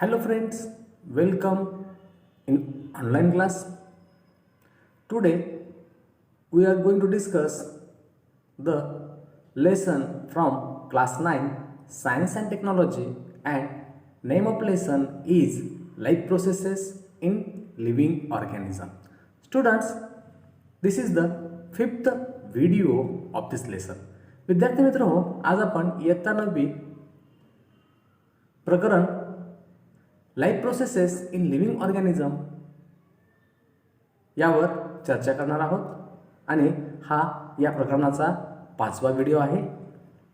Hello friends, welcome in online class. Today we are going to discuss the lesson from class 9 Science and Technology, and name of lesson is life processes in living organism. Students, this is the fifth video of this lesson. विद्यार्थी मित्रांनो, आज आपण इयत्ता 9वी प्रकरण life processes in living organism यावर चर्चा करणार आहोत आणि हा या प्रकरणाचा 5वा व्हिडिओ आहे.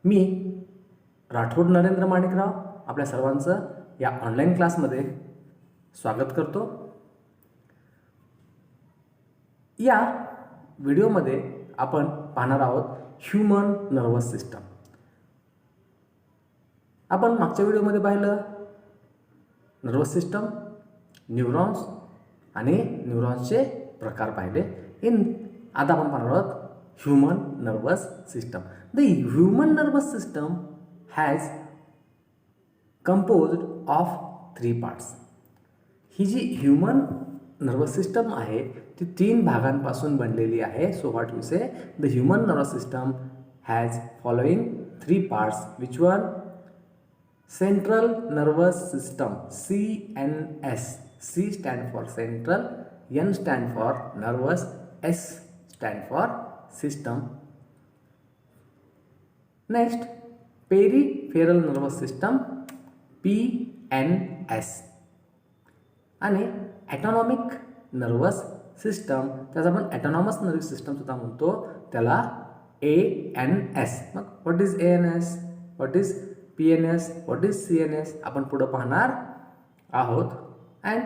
मी राठोड नरेंद्र माणिकराव आपल्या सर्वांचं या ऑनलाईन क्लासमध्ये स्वागत करतो. या व्हिडिओमध्ये आपण पाहणार आहोत ह्यूमन नर्वस सिस्टम. आपण मागच्या व्हिडिओमध्ये पाहिलं नर्वस सिस्टम, न्यूरॉन्स आणि न्यूरॉन्सचे प्रकार पाहिले. आता आपण पाहणार आहोत human nervous system. The human nervous system has composed of 3 parts. ही जी ह्यूमन नर्वस सिस्टम आहे ती 3 भागांपासून बनलेली आहे. So what you say, the human nervous system has following 3 parts. Which one? Central nervous system, CNS. C stand for central, N stand for nervous, S stand for system. Next, peripheral nervous system, PNS. आणि autonomic nervous system, त्याचा आपण autonomous nervous system सुद्धा म्हणतो, त्याला ANS. मग what is ANS? What is PNS? What is CNS? आपण पुढे पाहणार आहोत. And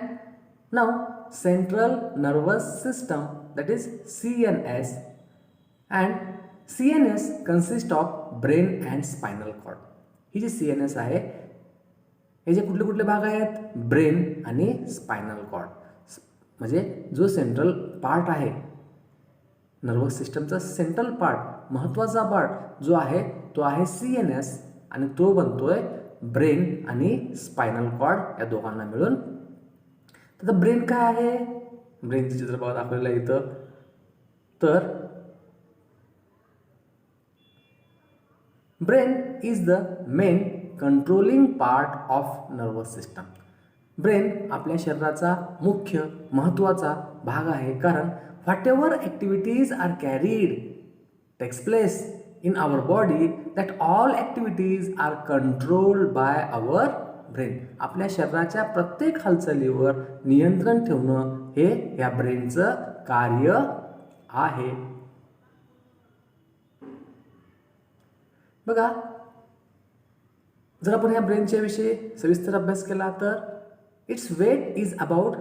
now central nervous system, that is CNS. And CNS consist of brain and spinal cord. ही जी CNS आहे याचे कुठले कुठले भाग आहेत? ब्रेन आणि स्पायनल कॉर्ड. म्हणजे जो सेंट्रल पार्ट आहे नर्वस सिस्टमचा, सेंट्रल पार्ट, महत्त्वाचा पार्ट जो आहे तो आहे CNS आणि तो बनतोय ब्रेन आणि स्पायनल कॉर्ड या दोघांना मिळून. तर ब्रेन काय आहे? ब्रेनचं चित्र बघा दाखवलेलं आहे इथं. तर brain is the main controlling part of nervous system. Brain आपल्या शरीराचा मुख्य महत्त्वाचा भाग आहे, कारण whatever activities are carried takes place in our body, that all activities are controlled by our brain. आपल्या शरीराच्या प्रत्येक हालचालीवर नियंत्रण ठेवणं हे या ब्रेनचं कार्य आहे. बघा, जर आपण या ब्रेनच्या विषयी सविस्तर अभ्यास केला तर its weight is about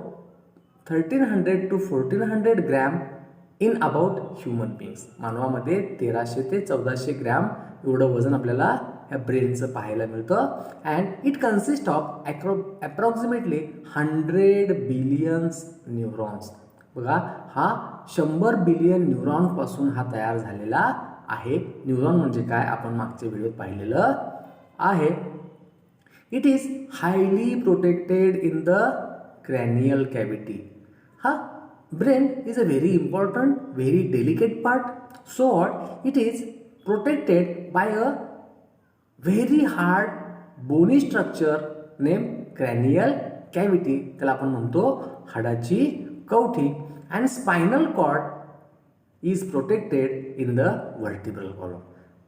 1300 to 1400 gram in about human beings. मानवामध्ये 1300 ते 1400 ग्रॅम एवढं वजन आपल्याला ह्या ब्रेनचं पाहायला मिळतं. And it consist of approximately 100 billions neurons. बघा, हा 100 बिलियन न्यूरॉनपासून हा तयार झालेला आहे. न्यूरॉन म्हणजे काय आपण मागच्या व्हिडिओत पाहिलेलं आहे. It is highly protected in the cranial cavity. हा brain is a very important, very delicate part. So it is protected by a very hard bony structure named cranial cavity. त्याला आपण म्हणतो हाडाची Kavathi. and spinal cord is protected in the vertebral column.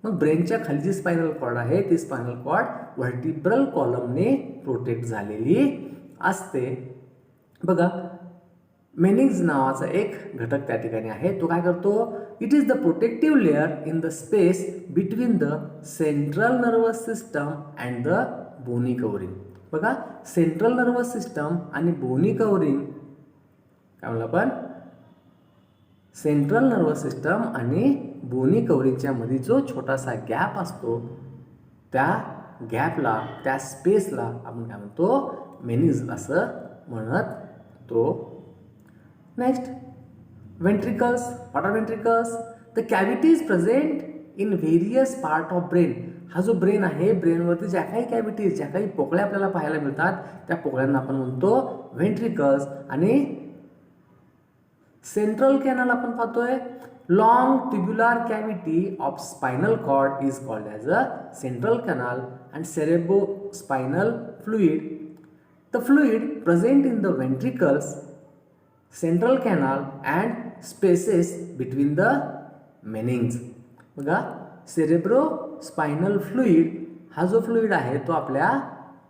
मग ब्रेनच्या खाली जी spinal cord आहे ती spinal cord व्हर्टिब्रल कॉलमने protect झालेली असते. बघा, मेनिंग्ज नावाचा एक घटक त्या ठिकाणी आहे. तो काय करतो? It is the protective layer in the space between the central nervous system and the Boney covering. बघा, सेंट्रल नर्वस सिस्टम आणि बोनी कवरिंग काय म्हणलं आपण? सेंट्रल नर्वस सिस्टम आणि बोनी कवरिंगच्या मध्ये जो छोटासा गॅप असतो त्या गॅपला, त्या स्पेसला आपण काय म्हणतो? मेनिंग्ज असं म्हणतो. Next, ventricles. What are ventricles? The cavities present in various part of brain. हा जो ब्रेन आहे, ब्रेनवरती ज्या काही कॅव्हिटीज, ज्या काही पोकळ्या आपल्याला पाहायला मिळतात, त्या पोकळ्यांना आपण म्हणतो व्हेंट्रिकल्स. आणि सेंट्रल कॅनल आपण पाहतोय, long tubular cavity of spinal cord is called as a central canal. And cerebrospinal fluid, the fluid present in the ventricles, central canal and spaces between the meninges. बघा, सेरेब्रोस्पायनल फ्लुइड हा जो fluid आहे तो आपल्या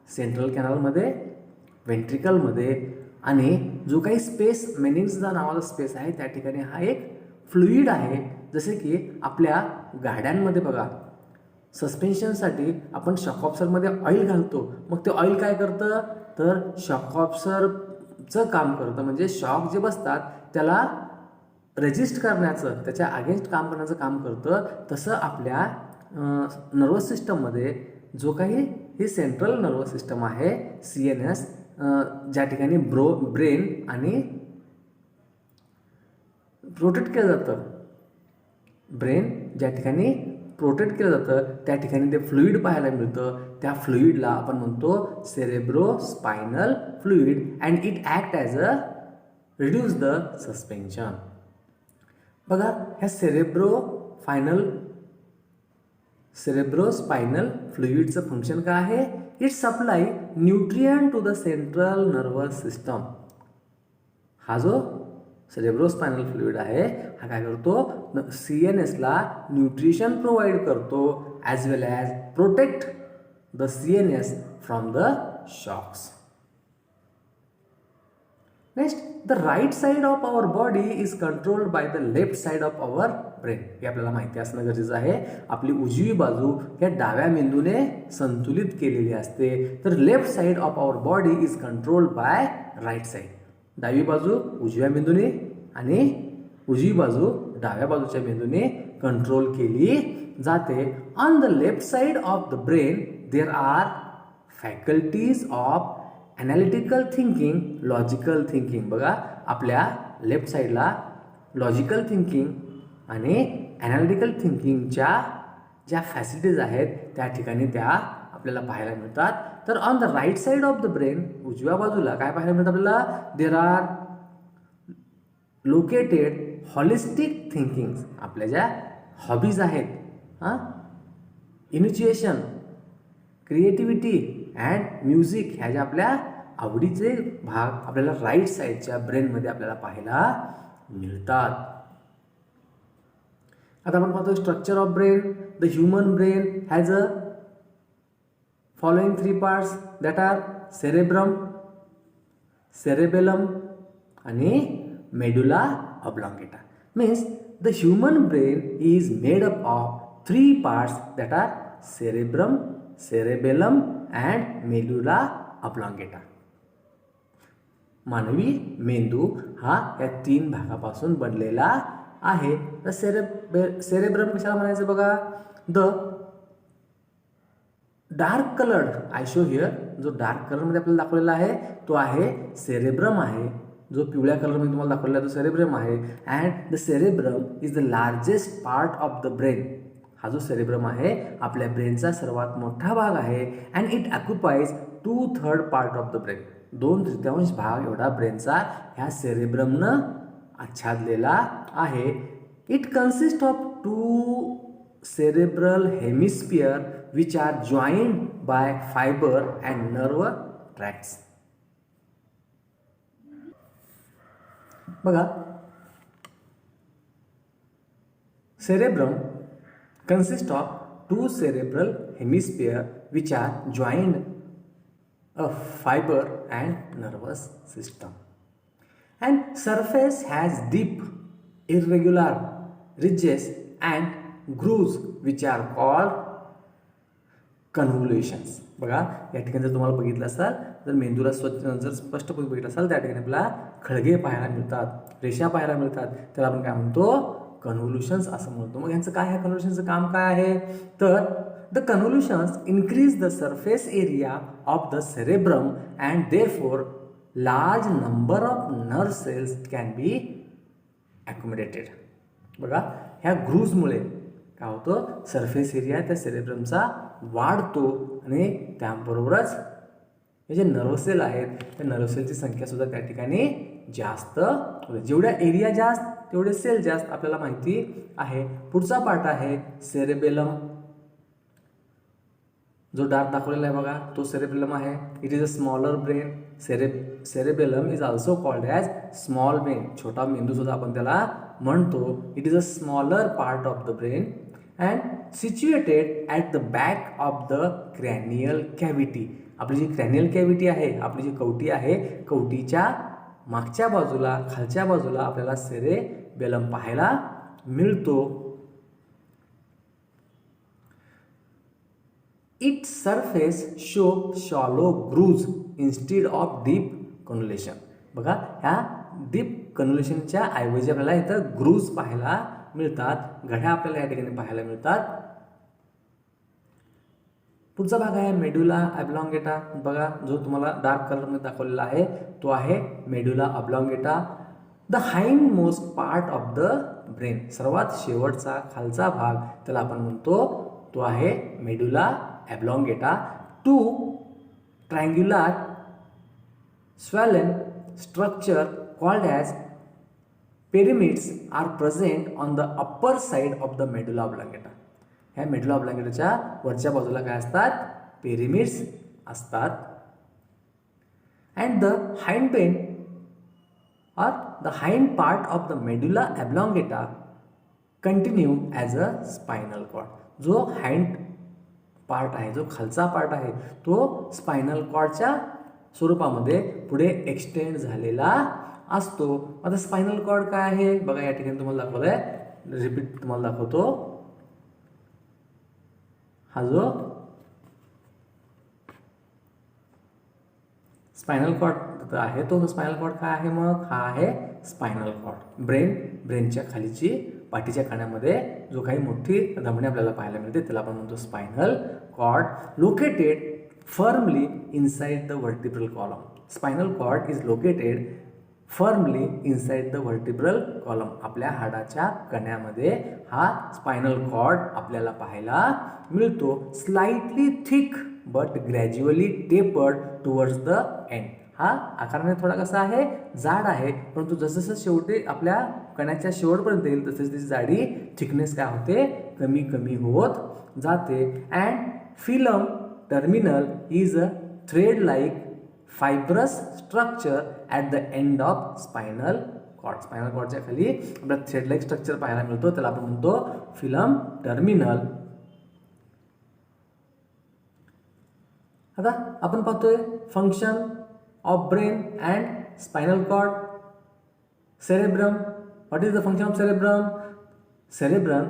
central कॅनलमध्ये, व्हेंट्रिकलमध्ये, आणि जो काही space, मेनिंग्सचा नावाचा स्पेस आहे त्या ठिकाणी हा एक फ्लुइड आहे. जसे की आपल्या गाड्यांमध्ये बघा, सस्पेन्शनसाठी आपण शॉक ऑब्झर्वरमध्ये ऑइल घालतो. मग ते ऑइल काय करतं, तर शॉक ऑब्झर्वरचं काम करतं. म्हणजे शॉक जे बसतात त्याला रेजिस्ट करण्याचं, त्याच्या अगेन्स्ट काम करण्याचं काम करतं. तसं आपल्या नर्वस सिस्टममध्ये जो काही ही सेंट्रल नर्वस सिस्टम आहे, CNS, ज्या ठिकाणी ब्रेन आणि प्रोटेक्ट केलं जातं, ब्रेन ज्या ठिकाणी प्रोटेक्ट केलं जातं त्या ठिकाणी ते फ्लुइड पाहायला मिळतं. त्या फ्लुइडला आपण म्हणतो cerebrospinal fluid. And it act as a reduce the suspension. बघा, ह्या सेरेब्रोस्पायनल फ्लुइडचं फंक्शन काय आहे, it supply nutrient to the central nervous system. हा जो सेरेब्रोस्पायनल फ्लुइड आहे हा काय करतो, CNSला न्यूट्रिशन प्रोव्हाइड करतो, as well as protect the CNS from the shocks. Next, the right side of our body is controlled by the left side of our brain. हे आपल्याला माहिती असणं गरजेचं आहे. आपली उजवी बाजू या डाव्या मेंदूने संतुलित केलेली असते. तर left side of our body is controlled by right side. डावी बाजू उजव्या मेंदूने आणि उजवी बाजू डाव्या बाजूच्या मेंदूने कंट्रोल केली जाते. On the left side of the brain there are faculties of analytical thinking, logical thinking. बघा, आपल्या लेफ्ट साईडला लॉजिकल थिंकिंग आणि ॲनालिटिकल थिंकिंगच्या ज्या फॅसिलिटीज आहेत त्या ठिकाणी त्या आपल्याला पाहायला मिळतात. तर on the right side of the brain, उजव्या बाजूला काय पाहायला मिळतं आपल्याला, there are located holistic thinking. आपल्या ज्या हॉबीज आहेत, इनिशिएशन, क्रिएटिव्हिटी अँड म्युझिक, ह्या ज्या आपल्या आवडीचे भाग आपल्याला राईट साईडच्या ब्रेनमध्ये आपल्याला पाहायला मिळतात. आता आपण पाहतो structure of brain. The human brain has a following 3 parts that are cerebrum, cerebellum आणि medulla oblongata. Means the human brain is made up of 3 parts that are cerebrum, cerebellum and medulla oblongata. मानवी मेंदू हा या 3 भागापासून बनलेला आहे. तर cerebrum कशाला म्हणायचं बघा, the dark coloured, I show here, जो डार्क कलरमध्ये आपल्याला दाखवलेला आहे तो आहे सेरेब्रम आहे. जो पिवळ्या कलरमध्ये तुम्हाला दाखवलेला आहे तो सेरेब्रम आहे. And the cerebrum is the largest part of the brain. हा जो सेरेब्रम आहे आपल्या ब्रेनचा सर्वात मोठा भाग आहे. And it occupies 2/3 part of the brain. 2/3 भाग एवढा ब्रेनचा ह्या सेरेब्रमनं आच्छादलेला आहे. It consist of 2 cerebral hemisphere which are joined by fiber and nerve tracts. बघा, cerebrum consists of 2 cerebral hemisphere which are joined a fiber and nervous system. And surface has deep irregular ridges and grooves which are called convolutions. बघा, या ठिकाणी जर तुम्हाला बघितलं असाल, जर मेंदूला जर स्पष्टपणे बघितलं असाल त्या ठिकाणी आपल्याला खळगे पाहायला मिळतात, रेषा पाहायला मिळतात. त्याला आपण काय म्हणतो, कन्व्होल्युशन्स असं म्हणतो. मग यांचं काय, ह्या कन्व्होल्युशनचं काम काय आहे, तर the convolutions increase the surface area of the cerebrum and therefore large number of nerve cells can be accumulated. बघा, ह्या ग्रूव्जमुळे काय होतं, सरफेस एरिया त्या सेरेब्रमचा वाढतो आणि त्याबरोबरच हे जे नर्व सेल आहेत त्या नर्व सेलची संख्या सुद्धा त्या ठिकाणी जास्त होते. जेवढ्या एरिया जास्त तेवढे सेल जास्त आपल्याला माहिती आहे. पुढचा पार्ट आहे सेरेबेलम. जो डार्क दाखवलेला आहे बघा तो सेरेबेलम आहे. It is a smaller brain. Cerebellum is also called as small brain. छोटा मेंदू सुद्धा आपण त्याला म्हणतो. It is a smaller part of the brain and situated at the back of the cranial cavity. आपली जी क्रॅनियल कॅव्हिटी आहे, आपली जी कवटी आहे, कवटीच्या मागच्या बाजूला खालच्या बाजूला आपल्याला सेरेबेलम पाहायला मिळतो. It surface show shallow grooves instead of deep convolution. बघा ह्या डीप कन्व्होल्युशनच्या ऐवजी आपल्याला इथं ग्रूव्ज पाहायला मिळतात, घड्या आपल्याला या ठिकाणी पाहायला मिळतात. पुढचा भाग आहे मेडुला ऑब्लॉंगेटा. बघा जो तुम्हाला डार्क कलरमध्ये दाखवलेला आहे तो आहे medulla oblongata. The hind most part of the brain. सर्वात शेवटचा खालचा भाग त्याला आपण म्हणतो तो आहे medulla oblongata. Two triangular swollen structure called as pyramids are present on the upper side of the medulla oblongata. ह्या मेडुला ऑब्लॉंगेटाच्या वरच्या बाजूला काय असतात, पिरॅमिड्स असतात. And the hind pain or the hind part of the medulla oblongata continue as a spinal cord. जो hind part आहे, जो खालचा पार्ट आहे तो स्पायनल कॉर्डच्या स्वरूपामध्ये पुढे एक्सटेंड झालेला असतो. आता स्पायनल कॉर्ड काय आहे बघा या ठिकाणी तुम्हाला दाखवलंय. रिपीट तुम्हाला दाखवतो. हा जो स्पायनल कॉर्ड आहे तो स्पायनल कॉर्ड काय आहे मग, हा आहे स्पायनल कॉर्ड. ब्रेनच्या खालीची पाठीच्या कानामध्ये जो काही मोठी धमनी आपल्याला पाहायला मिळते त्याला आपण म्हणतो spinal cord. Located firmly inside the vertebral column. Spinal cord is located firmly inside the vertebral column. आपल्या हाडाच्या कण्यामध्ये हा स्पायनल कॉर्ड आपल्याला पाहायला मिळतो. Slightly thick but gradually tapered towards the end. हा आकाराने थोडा कसा आहे, जाड आहे, परंतु जसं शेवटी आपल्या कण्याच्या शेवटपर्यंत येईल तसं त्याची जाडी थिकनेस काय होते, कमी कमी होत जाते. And filum terminal is a thread like fibrous structure at the end of spinal cord. Spinal कॉर्डच्या खाली आपल्याला थ्रेड लाईक स्ट्रक्चर पाहायला मिळतो, त्याला आपण म्हणतो फिलम टर्मिनल. आता आपण पाहतोय function of brain and spinal cord. Cerebrum. What is the function of cerebrum? Cerebrum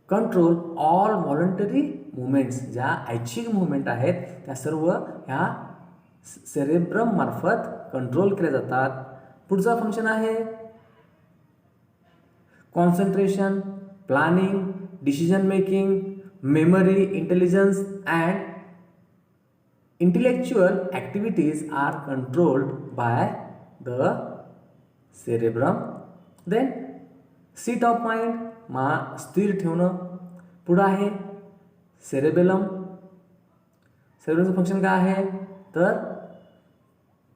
control all voluntary movements. ज्या ऐच्छिक मुवमेंट आहेत त्या सर्व ह्या सेरेब्रम मार्फत कंट्रोल केल्या जातात. पुढचा फंक्शन आहे concentration, planning, decision making, memory, intelligence and intellectual activities are controlled by the cerebrum. Then seat of mind, स्थिर ठेवणं. पुढं आहे सेरेबेलम. सेरेबेलमचं फंक्शन काय आहे तर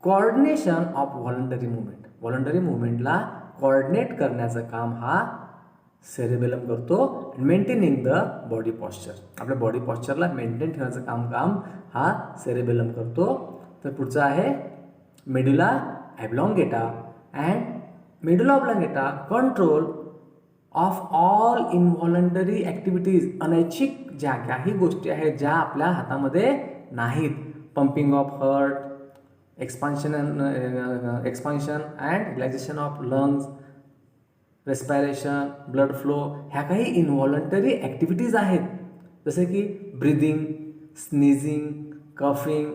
coordination of voluntary movement. Voluntary मुवमेंटला कोऑर्डिनेट करण्याचं काम हा सेरेबेलम करतो. Maintaining the body posture. आपल्या बॉडी पॉस्चरला मेंटेन ठेवण्याचं काम हा सेरेबेलम करतो. तर पुढचं आहे medulla oblongata. And medulla oblongata control of all involuntary activities. अनैच्छिक ज्या काही गोष्टी आहेत ज्या आपल्या हातामध्ये नाहीत, pumping of heart, expansion and relaxation of lungs, respiration, blood flow, ह्या काही इनव्हॉलंटरी ॲक्टिव्हिटीज आहेत जसे की breathing, sneezing, coughing,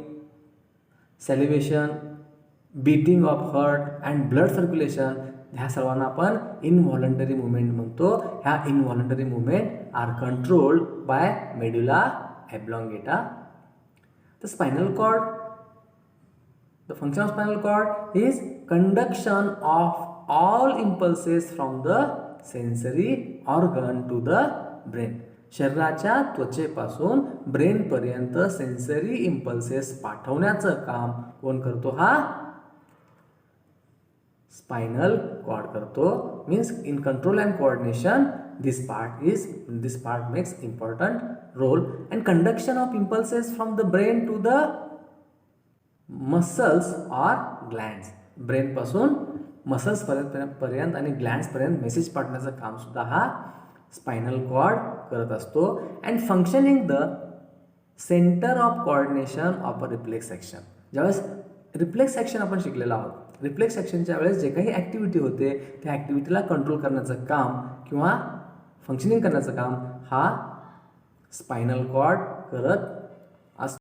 salivation, beating of heart and blood circulation. ह्या सर्वांना आपण इनव्हॉलंटरी मुवमेंट म्हणतो. ह्या involuntary movement are controlled by medulla oblongata. The spinal cord. The function of spinal cord is conduction of all impulses from the sensory organ to the brain. शरीराच्या त्वचेपासून ब्रेनपर्यंत sensory impulses पाठवण्याचं काम कोण करतो? हा spinal cord करतो. Means in control and coordination this part makes important role, and conduction of impulses from the brain to the muscles or glands. Brain पासून muscles पर्यंत आणि ग्लँड्स पर्यंत मेसेज पाठवण्याचं काम सुद्धा हा स्पायनल कॉर्ड करत असतो. And functioning the centre of coordination of a reflex action. ज्यावेळेस रिफ्लेक्स ॲक्शन आपण शिकलेलो आहोत, रिफ्लेक्स ॲक्शनच्या वेळेस जे काही ॲक्टिव्हिटी होते त्या ॲक्टिव्हिटीला कंट्रोल करण्याचं काम किंवा फंक्शनिंग करण्याचं काम हा स्पायनल कॉर्ड करत